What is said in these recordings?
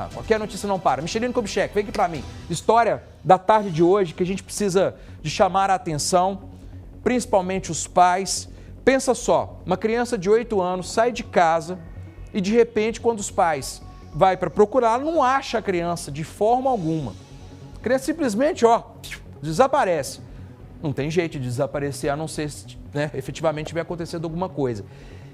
barra. Aqui a notícia não para. Michelino Kubitschek, vem aqui pra mim. História da tarde de hoje que a gente precisa de chamar a atenção, principalmente os pais. Pensa só, uma criança de 8 anos sai de casa e de repente quando os pais vai para procurar, não acha a criança de forma alguma. A criança simplesmente, desaparece. Não tem jeito de desaparecer, a não ser se efetivamente tiver acontecendo alguma coisa.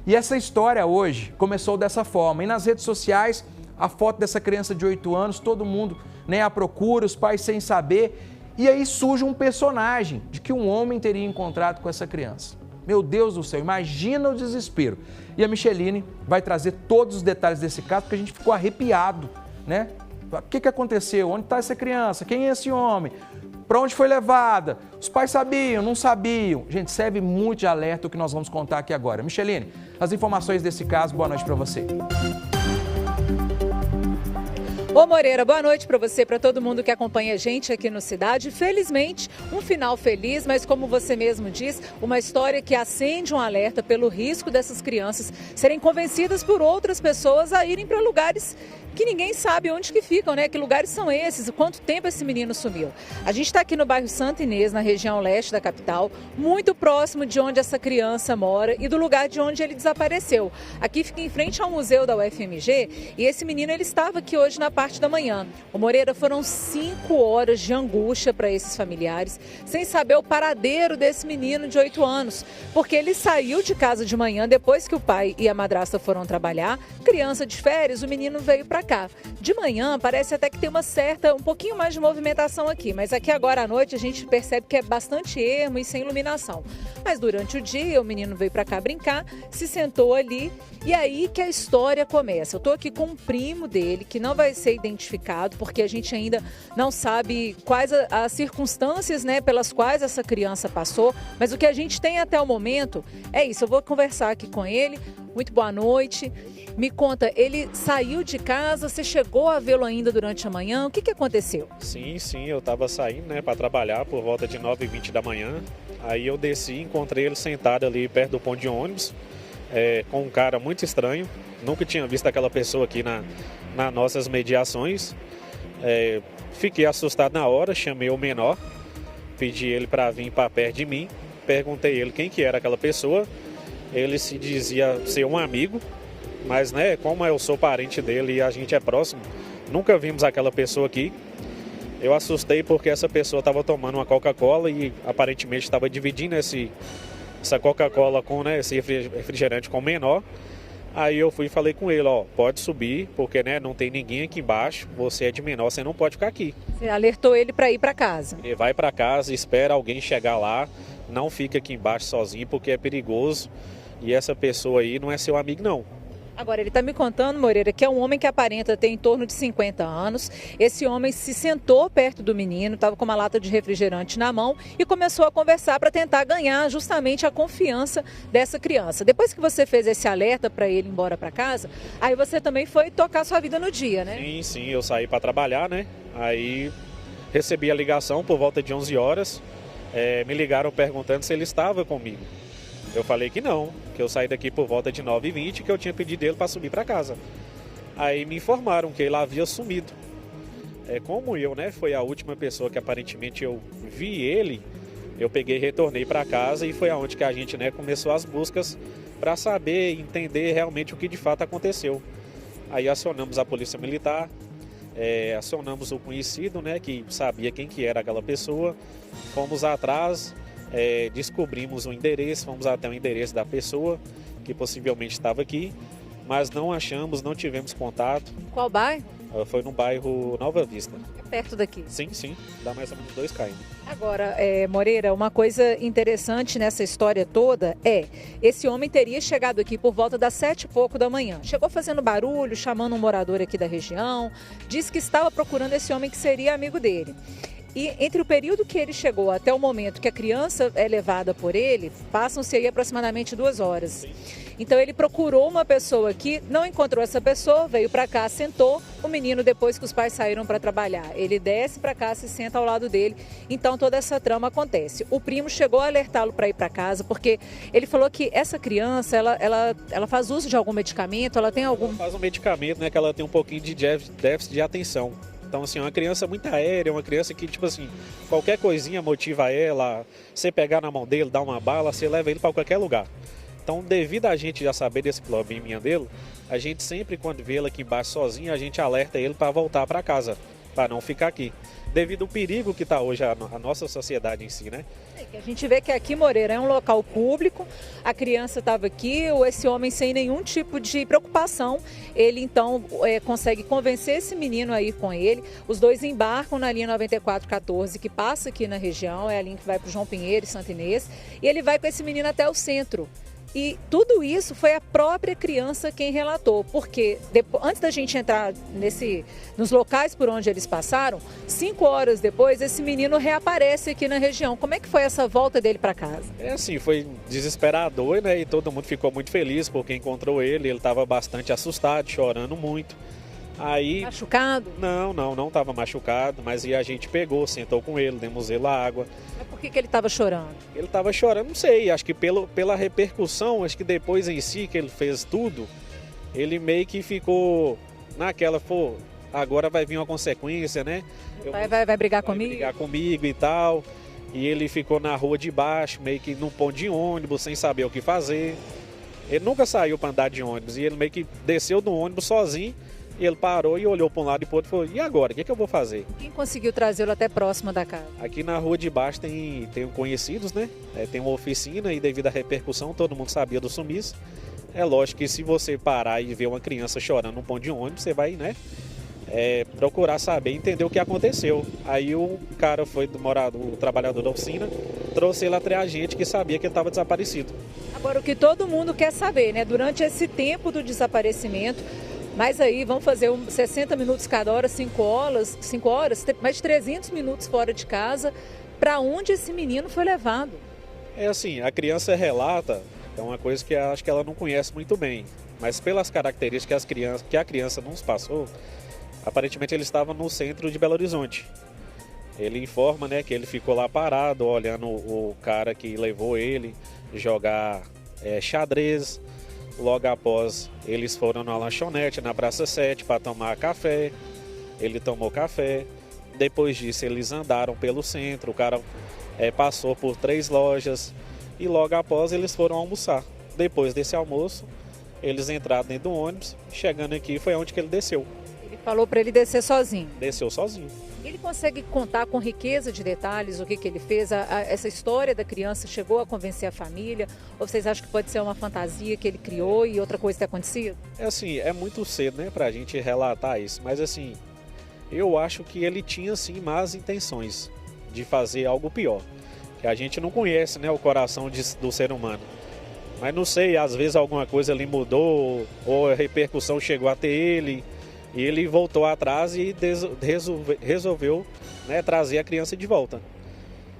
E essa história hoje começou dessa forma. E nas redes sociais, a foto dessa criança de 8 anos, todo mundo à procura, os pais sem saber. E aí surge um personagem de que um homem teria encontrado com essa criança. Meu Deus do céu, imagina o desespero. E a Micheline vai trazer todos os detalhes desse caso, porque a gente ficou arrepiado, né? O que aconteceu? Onde está essa criança? Quem é esse homem? Para onde foi levada? Os pais sabiam, não sabiam? Gente, serve muito de alerta o que nós vamos contar aqui agora. Micheline, as informações desse caso, boa noite para você. Ô Moreira, boa noite para você, para todo mundo que acompanha a gente aqui no Cidade. Felizmente, um final feliz, mas como você mesmo diz, uma história que acende um alerta pelo risco dessas crianças serem convencidas por outras pessoas a irem para lugares que ninguém sabe onde que ficam, né? Que lugares são esses e quanto tempo esse menino sumiu. A gente está aqui no bairro Santa Inês, na região leste da capital, muito próximo de onde essa criança mora e do lugar de onde ele desapareceu. Aqui fica em frente ao museu da UFMG e esse menino ele estava aqui hoje na parte da manhã. O Moreira, foram 5 horas de angústia para esses familiares, sem saber o paradeiro desse menino de 8 anos, porque ele saiu de casa de manhã depois que o pai e a madrasta foram trabalhar, criança de férias, o menino veio para cá. De manhã parece até que tem um pouquinho mais de movimentação aqui, mas aqui agora à noite a gente percebe que é bastante ermo e sem iluminação. Mas durante o dia o menino veio para cá brincar, se sentou ali e aí que a história começa. Eu tô aqui com um primo dele que não vai ser identificado porque a gente ainda não sabe quais as circunstâncias, pelas quais essa criança passou, mas o que a gente tem até o momento é isso. Eu vou conversar aqui com ele. Muito boa noite. Me conta, ele saiu de casa, você chegou a vê-lo ainda durante a manhã? O que aconteceu? Sim, eu estava saindo para trabalhar por volta de 9h20 da manhã. Aí eu desci, encontrei ele sentado ali perto do ponto de ônibus, com um cara muito estranho. Nunca tinha visto aquela pessoa aqui nas nossas mediações. Fiquei assustado na hora, chamei o menor, pedi ele para vir para perto de mim, perguntei ele quem que era aquela pessoa. Ele se dizia ser um amigo, mas como eu sou parente dele e a gente é próximo, nunca vimos aquela pessoa aqui. Eu assustei porque essa pessoa estava tomando uma Coca-Cola e aparentemente estava dividindo essa Coca-Cola com esse refrigerante com o menor. Aí eu fui e falei com ele, pode subir, porque não tem ninguém aqui embaixo, você é de menor, você não pode ficar aqui. Você alertou ele para ir para casa? Ele vai para casa, espera alguém chegar lá, não fica aqui embaixo sozinho porque é perigoso. E essa pessoa aí não é seu amigo, não. Agora, ele está me contando, Moreira, que é um homem que aparenta ter em torno de 50 anos. Esse homem se sentou perto do menino, estava com uma lata de refrigerante na mão e começou a conversar para tentar ganhar justamente a confiança dessa criança. Depois que você fez esse alerta para ele ir embora para casa, aí você também foi tocar sua vida no dia, né? Sim, eu saí para trabalhar, Aí recebi a ligação por volta de 11 horas. Me ligaram perguntando se ele estava comigo. Eu falei que não, que eu saí daqui por volta de 9h20, que eu tinha pedido ele para subir para casa. Aí me informaram que ele havia sumido. Como eu, foi a última pessoa que aparentemente eu vi ele, eu peguei e retornei para casa e foi aonde que a gente começou as buscas para saber, entender realmente o que de fato aconteceu. Aí acionamos a polícia militar, acionamos o conhecido, que sabia quem que era aquela pessoa, fomos atrás. Descobrimos o endereço, fomos até o endereço da pessoa que possivelmente estava aqui, mas não achamos, não tivemos contato. Qual bairro? Foi no bairro Nova Vista. É perto daqui? Sim, dá mais ou menos 2 km. Agora, Moreira, uma coisa interessante nessa história toda esse homem teria chegado aqui por volta das 7 e pouco da manhã. Chegou fazendo barulho, chamando um morador aqui da região, disse que estava procurando esse homem que seria amigo dele. E entre o período que ele chegou até o momento que a criança é levada por ele, passam-se aí aproximadamente 2 horas. Então ele procurou uma pessoa aqui, não encontrou essa pessoa, veio para cá, sentou. O menino, depois que os pais saíram para trabalhar, ele desce para cá, se senta ao lado dele. Então toda essa trama acontece. O primo chegou a alertá-lo para ir para casa, porque ele falou que essa criança, ela faz uso de algum medicamento, ela tem algum... Ela faz um medicamento, né, que ela tem um pouquinho de déficit de atenção. Então, assim, é uma criança muito aérea, uma criança que, tipo assim, qualquer coisinha motiva ela, você pegar na mão dele, dar uma bala, você leva ele para qualquer lugar. Então, devido a gente já saber desse probleminha dele, a gente sempre, quando vê ele aqui embaixo sozinho, a gente alerta ele para voltar para casa, para não ficar aqui. Devido ao perigo que está hoje a nossa sociedade em si, né? A gente vê que aqui, Moreira, é um local público, a criança estava aqui, esse homem sem nenhum tipo de preocupação, ele então consegue convencer esse menino a ir com ele. Os dois embarcam na linha 9414, que passa aqui na região, é a linha que vai para o João Pinheiro e Santa Inês, e ele vai com esse menino até o centro. E tudo isso foi a própria criança quem relatou, porque antes da gente entrar nos locais por onde eles passaram, 5 horas depois, esse menino reaparece aqui na região. Como é que foi essa volta dele para casa? É assim, foi desesperador, né? E todo mundo ficou muito feliz porque encontrou ele estava bastante assustado, chorando muito. Aí... Machucado? Não estava machucado, mas aí a gente pegou, sentou com ele, demos ele água. Mas por que ele estava chorando? Ele estava chorando, não sei, acho que pela repercussão, acho que depois em si que ele fez tudo, ele meio que ficou naquela, pô, agora vai vir uma consequência, né? Vai brigar comigo? Vai brigar comigo e tal. E ele ficou na rua de baixo, meio que num ponto de ônibus, sem saber o que fazer. Ele nunca saiu para andar de ônibus e ele meio que desceu do ônibus sozinho. E ele parou e olhou para um lado e para o outro e falou, e agora, o que eu vou fazer? Quem conseguiu trazê-lo até próximo da casa? Aqui na rua de baixo tem conhecidos, né? Tem uma oficina e devido à repercussão todo mundo sabia do sumiço. É lógico que se você parar e ver uma criança chorando num ponto de ônibus, você vai, né? Procurar saber, entender o que aconteceu. Aí o cara foi o trabalhador da oficina, trouxe ele até a gente que sabia que ele estava desaparecido. Agora, o que todo mundo quer saber, né? Durante esse tempo do desaparecimento, mas aí vão fazer 60 minutos cada hora, 5 horas, mais de 300 minutos fora de casa. Para onde esse menino foi levado? É assim, a criança relata, é uma coisa que acho que ela não conhece muito bem. Mas pelas características que a criança nos passou, aparentemente ele estava no centro de Belo Horizonte. Ele informa, né, que ele ficou lá parado, olhando o cara que levou ele jogar xadrez. Logo após, eles foram na lanchonete, na Praça 7, para tomar café. Ele tomou café. Depois disso, eles andaram pelo centro. O cara passou por 3 lojas. E logo após, eles foram almoçar. Depois desse almoço, eles entraram dentro do ônibus. Chegando aqui, foi onde que ele desceu. Ele falou para ele descer sozinho? Desceu sozinho. Ele consegue contar com riqueza de detalhes o que ele fez? Essa história da criança chegou a convencer a família? Ou vocês acham que pode ser uma fantasia que ele criou e outra coisa ter acontecido? É assim, é muito cedo, né, pra gente relatar isso. Mas assim, eu acho que ele tinha sim más intenções de fazer algo pior. Que a gente não conhece, né, o coração do ser humano. Mas não sei, às vezes alguma coisa ali mudou ou a repercussão chegou até ele. E ele voltou atrás e resolveu, né, trazer a criança de volta.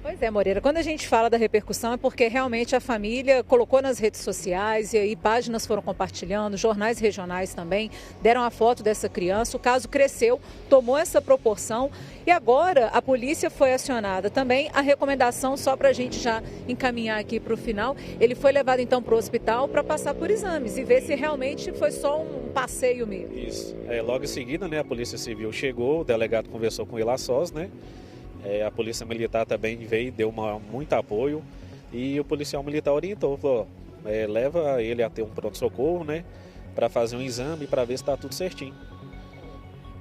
Pois é, Moreira, quando a gente fala da repercussão é porque realmente a família colocou nas redes sociais e aí páginas foram compartilhando, jornais regionais também deram a foto dessa criança, o caso cresceu, tomou essa proporção e agora a polícia foi acionada também. A recomendação, só para a gente já encaminhar aqui para o final, ele foi levado então para o hospital para passar por exames e ver se realmente foi só um passeio mesmo. Isso, logo em seguida, né, a Polícia Civil chegou, o delegado conversou com ele a sós, né? A Polícia Militar também veio, deu muito apoio e o policial militar orientou, falou, leva ele até um pronto-socorro, né, para fazer um exame para ver se está tudo certinho.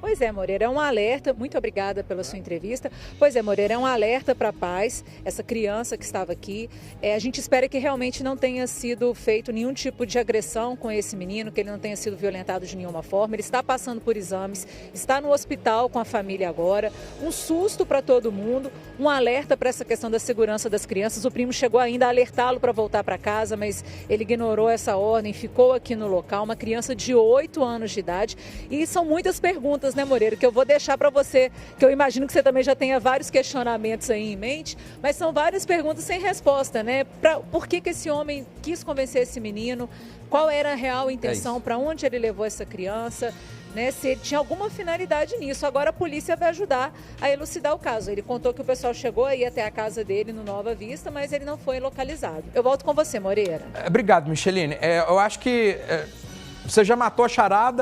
Pois é, Moreira, é um alerta, muito obrigada pela sua entrevista. Pois é, Moreira, é um alerta para pais, essa criança que estava aqui. A gente espera que realmente não tenha sido feito nenhum tipo de agressão com esse menino, que ele não tenha sido violentado de nenhuma forma. Ele está passando por exames, está no hospital com a família agora. Um susto para todo mundo, um alerta para essa questão da segurança das crianças. O primo chegou ainda a alertá-lo para voltar para casa, mas ele ignorou essa ordem, ficou aqui no local. Uma criança de 8 anos de idade. E são muitas perguntas, perguntas, né, Moreira, que eu vou deixar para você, que eu imagino que você também já tenha vários questionamentos aí em mente, mas são várias perguntas sem resposta, né? Por que esse homem quis convencer esse menino? Qual era a real intenção? Para onde ele levou essa criança? Né, se ele tinha alguma finalidade nisso. Agora a polícia vai ajudar a elucidar o caso. Ele contou que o pessoal chegou aí até a casa dele no Nova Vista, mas ele não foi localizado. Eu volto com você, Moreira. Obrigado, Micheline. Eu acho que você já matou a charada.